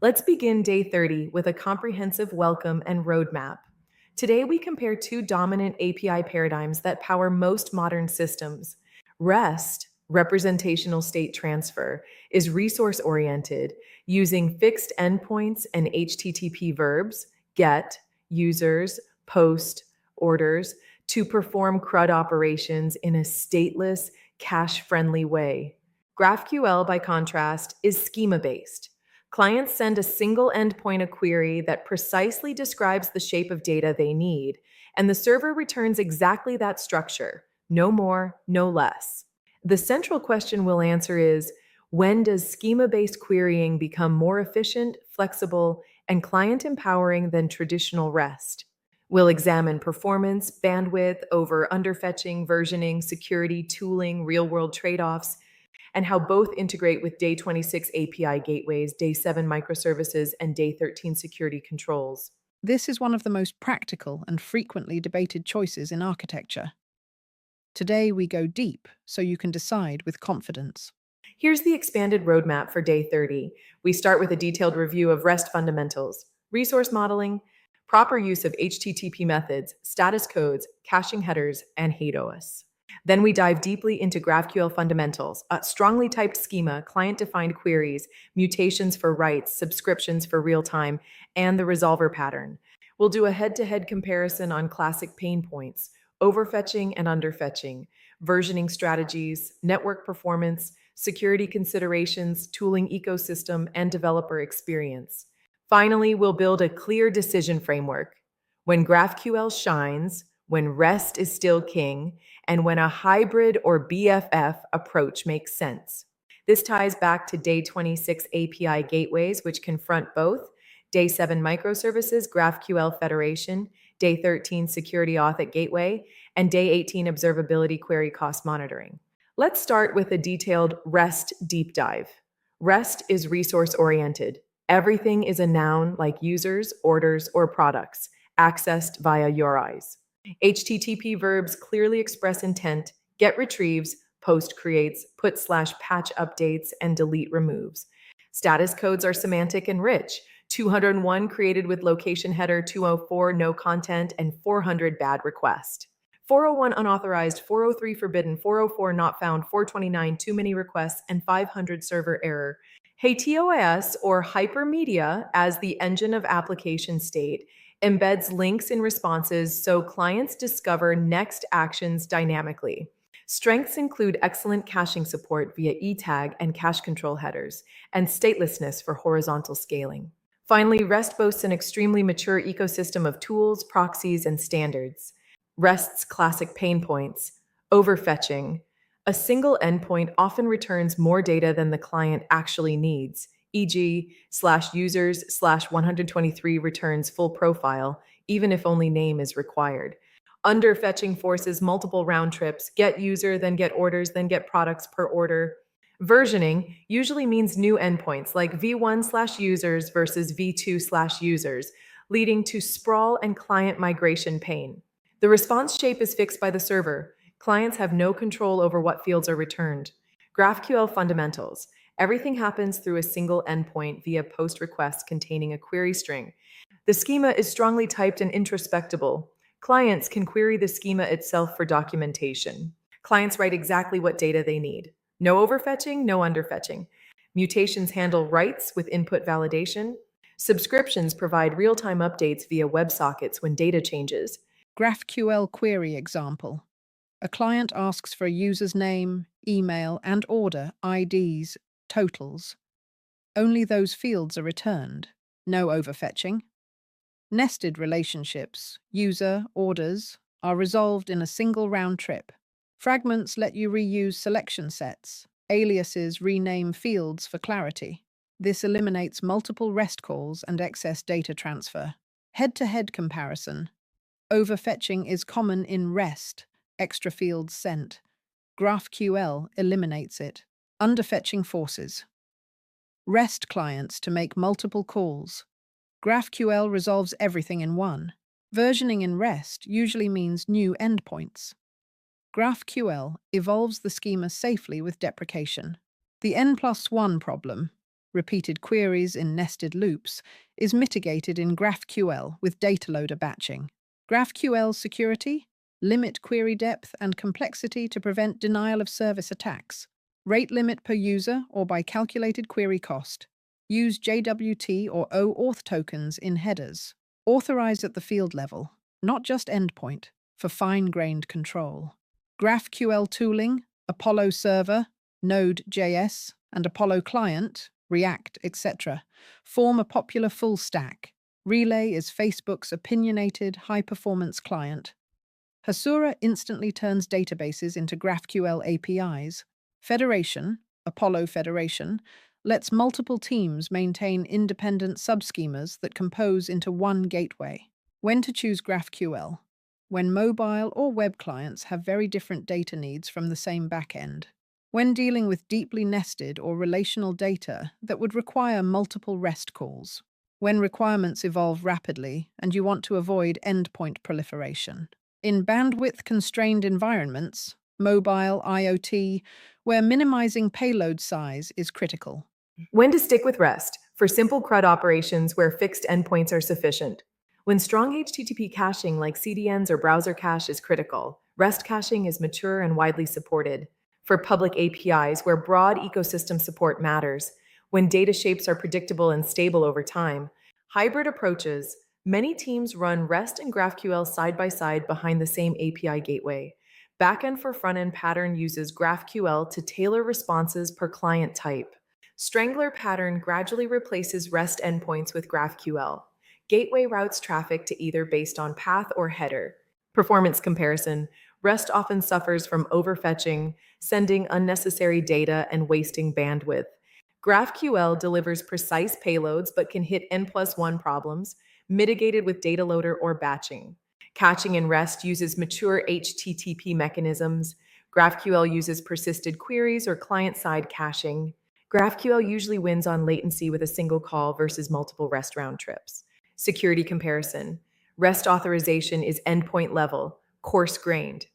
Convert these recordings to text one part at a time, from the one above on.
Let's begin day 30 with a comprehensive welcome and roadmap. Today, we compare two dominant API paradigms that power most modern systems. REST, representational state transfer, is resource oriented, using fixed endpoints and HTTP verbs, get, users, post, orders, to perform CRUD operations in a stateless, cache friendly way. GraphQL, by contrast, is schema based. Clients send a single endpoint a query that precisely describes the shape of data they need, and the server returns exactly that structure, no more, no less. The central question we'll answer is, when does schema based querying become more efficient, flexible, and client empowering than traditional REST? We'll examine performance, bandwidth, over underfetching, versioning, security, tooling, real world trade offs, and how both integrate with day 26 API gateways, day 7 microservices, and day 13 security controls. This is one of the most practical and frequently debated choices in architecture. Today we go deep so you can decide with confidence. Here's the expanded roadmap for day 30. We start with a detailed review of REST fundamentals, resource modeling, proper use of HTTP methods, status codes, caching headers, and HATOS. Then we dive deeply into GraphQL fundamentals, a strongly typed schema, client-defined queries, mutations for writes, subscriptions for real-time, and the resolver pattern. We'll do a head-to-head comparison on classic pain points, overfetching and underfetching, versioning strategies, network performance, security considerations, tooling ecosystem, and developer experience. Finally, we'll build a clear decision framework. When GraphQL shines, when REST is still king, and when a hybrid or BFF approach makes sense. This ties back to day 26 API gateways, which confront both day 7 microservices, GraphQL federation, day 13 security auth at gateway, and day 18 observability query cost monitoring. Let's start with a detailed REST deep dive. REST is resource oriented. Everything is a noun like users, orders, or products, accessed via URIs. HTTP verbs clearly express intent, get retrieves, post creates, put/patch updates, and delete removes. Status codes are semantic and rich. 201 created with location header, 204 no content, and 400 bad request. 401 unauthorized, 403 forbidden, 404 not found, 429 too many requests, and 500 server error. HATOS, or hypermedia, as the engine of application state, embeds links in responses so clients discover next actions dynamically. Strengths include excellent caching support via eTag and cache control headers, and statelessness for horizontal scaling. Finally, REST boasts an extremely mature ecosystem of tools, proxies, and standards. REST's classic pain points: overfetching. A single endpoint often returns more data than the client actually needs, e.g., /users/123 returns full profile, even if only name is required. Underfetching forces multiple round trips, get user, then get orders, then get products per order. Versioning usually means new endpoints like v1/users versus v2/users, leading to sprawl and client migration pain. The response shape is fixed by the server. Clients have no control over what fields are returned. GraphQL fundamentals. Everything happens through a single endpoint via post request containing a query string. The schema is strongly typed and introspectable. Clients can query the schema itself for documentation. Clients write exactly what data they need. No overfetching, no underfetching. Mutations handle writes with input validation. Subscriptions provide real-time updates via WebSockets when data changes. GraphQL query example. A client asks for a user's name, email, and order, IDs, totals. Only those fields are returned. No overfetching. Nested relationships, user, orders, are resolved in a single round trip. Fragments let you reuse selection sets. Aliases rename fields for clarity. This eliminates multiple REST calls and excess data transfer. Head-to-head comparison. Overfetching is common in REST, extra fields sent. GraphQL eliminates it. Underfetching forces REST clients to make multiple calls. GraphQL resolves everything in one. Versioning in REST usually means new endpoints. GraphQL evolves the schema safely with deprecation. The N+1 problem. repeated queries in nested loops, is mitigated in GraphQL with data loader batching. GraphQL security: limit query depth and complexity to prevent denial of service attacks. Rate limit per user or by calculated query cost. Use JWT or OAuth tokens in headers. Authorize at the field level, not just endpoint, for fine-grained control. GraphQL tooling: Apollo Server, Node.js, and Apollo Client, React, etc., form a popular full stack. Relay is Facebook's opinionated, high-performance client. Hasura instantly turns databases into GraphQL APIs. Federation, Apollo Federation, lets multiple teams maintain independent subschemas that compose into one gateway. When to choose GraphQL? When mobile or web clients have very different data needs from the same backend. When dealing with deeply nested or relational data that would require multiple REST calls. When requirements evolve rapidly and you want to avoid endpoint proliferation. In bandwidth-constrained environments, mobile, IoT, where minimizing payload size is critical. When to stick with REST for simple CRUD operations where fixed endpoints are sufficient. When strong HTTP caching like CDNs or browser cache is critical, REST caching is mature and widely supported. For public APIs where broad ecosystem support matters, when data shapes are predictable and stable over time. Hybrid approaches: many teams run REST and GraphQL side by side behind the same API gateway. Backend for frontend pattern uses GraphQL to tailor responses per client type. Strangler pattern gradually replaces REST endpoints with GraphQL. Gateway routes traffic to either based on path or header. Performance comparison: REST often suffers from overfetching, sending unnecessary data, and wasting bandwidth. GraphQL delivers precise payloads but can hit N+1 problems, mitigated with data loader or batching. Caching in REST uses mature HTTP mechanisms. GraphQL uses persisted queries or client-side caching. GraphQL usually wins on latency with a single call versus multiple REST round trips. Security comparison: REST authorization is endpoint level, coarse-grained.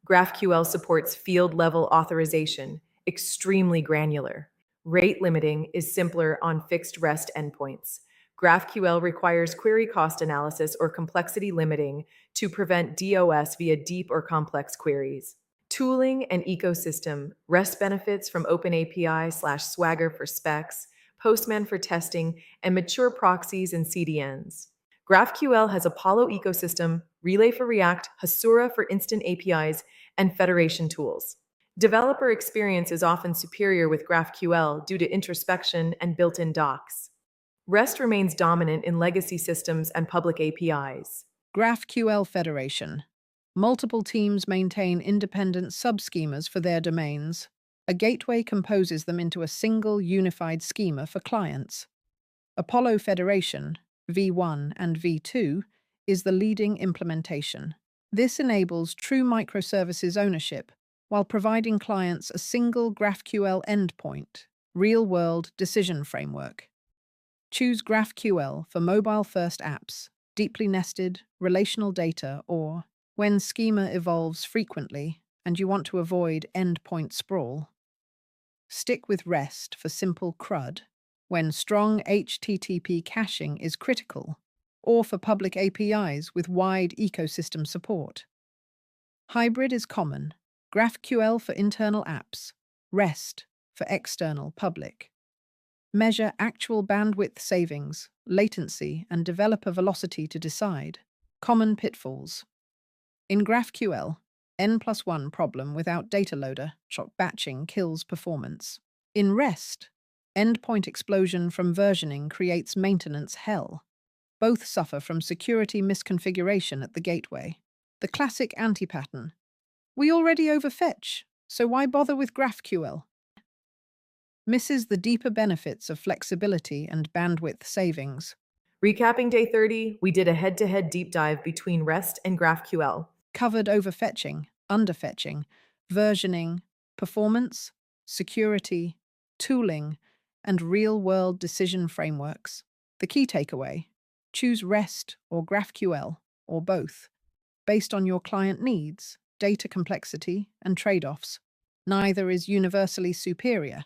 GraphQL supports field-level authorization, extremely granular. Rate limiting is simpler on fixed REST endpoints. GraphQL requires query cost analysis or complexity limiting to prevent DOS via deep or complex queries. Tooling and ecosystem: REST benefits from OpenAPI/Swagger for specs, Postman for testing, and mature proxies and CDNs. GraphQL has Apollo ecosystem, Relay for React, Hasura for instant APIs, and federation tools. Developer experience is often superior with GraphQL due to introspection and built-in docs. REST remains dominant in legacy systems and public APIs. GraphQL Federation. Multiple teams maintain independent subschemas for their domains. A gateway composes them into a single unified schema for clients. Apollo Federation, V1 and V2, is the leading implementation. This enables true microservices ownership while providing clients a single GraphQL endpoint, real-world decision framework. Choose GraphQL for mobile-first apps, deeply nested, relational data, or when schema evolves frequently and you want to avoid endpoint sprawl. Stick with REST for simple CRUD when strong HTTP caching is critical, or for public APIs with wide ecosystem support. Hybrid is common: GraphQL for internal apps, REST for external public. Measure actual bandwidth savings, latency, and developer velocity to decide. Common pitfalls. In GraphQL, N+1 problem without data loader, batching kills performance. In REST, endpoint explosion from versioning creates maintenance hell. Both suffer from security misconfiguration at the gateway. The classic anti-pattern: we already overfetch, so why bother with GraphQL? Misses the deeper benefits of flexibility and bandwidth savings. Recapping day 30, we did a head-to-head deep dive between REST and GraphQL. Covered overfetching, underfetching, versioning, performance, security, tooling, and real-world decision frameworks. The key takeaway: choose REST or GraphQL, or both, based on your client needs, data complexity, and trade-offs. Neither is universally superior.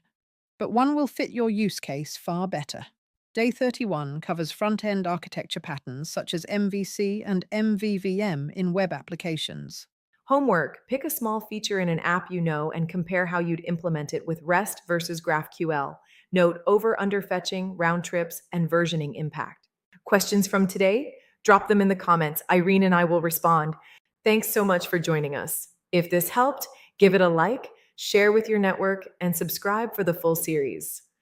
but one will fit your use case far better. Day 31 covers front-end architecture patterns such as MVC and MVVM in web applications. Homework: pick a small feature in an app you know and compare how you'd implement it with REST versus GraphQL. Note over/under fetching, round trips, and versioning impact. Questions from today? Drop them in the comments. Irene and I will respond. Thanks so much for joining us. If this helped, give it a like, share with your network, and subscribe for the full series.